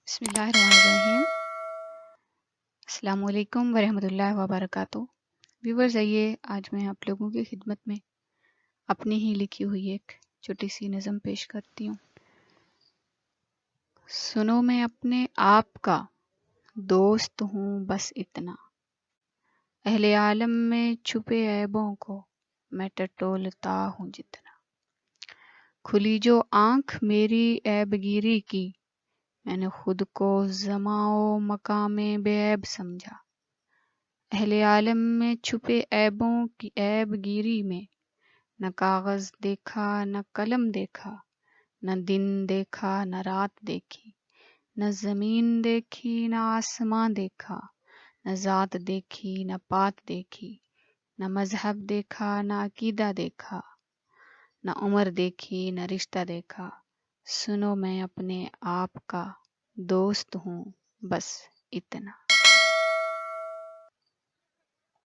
بسم اللہ الرحمن الرحیم۔ السلام علیکم ورحمۃ اللہ وبرکاتہ۔ ویورز، آئیے آج میں آپ لوگوں کی خدمت میں اپنی ہی لکھی ہوئی ایک چھوٹی سی نظم پیش کرتی ہوں۔ سنو، میں اپنے آپ کا دوست ہوں بس اتنا، اہل عالم میں چھپے عیبوں کو میں ٹٹولتا ہوں جتنا، کھلی جو آنکھ میری عیب گیری کی، میں نے خود کو زماں و مقام بے عیب سمجھا، اہل عالم میں چھپے عیبوں کی عیب گیری میں نہ کاغذ دیکھا نہ قلم دیکھا، نہ دن دیکھا نہ رات دیکھی، نہ زمین دیکھی نہ آسمان دیکھا، نہ ذات دیکھی نہ پات دیکھی، نہ مذہب دیکھا نہ عقیدہ دیکھا، نہ عمر دیکھی نہ رشتہ دیکھا۔ سنو، میں اپنے آپ کا دوست ہوں بس اتنا۔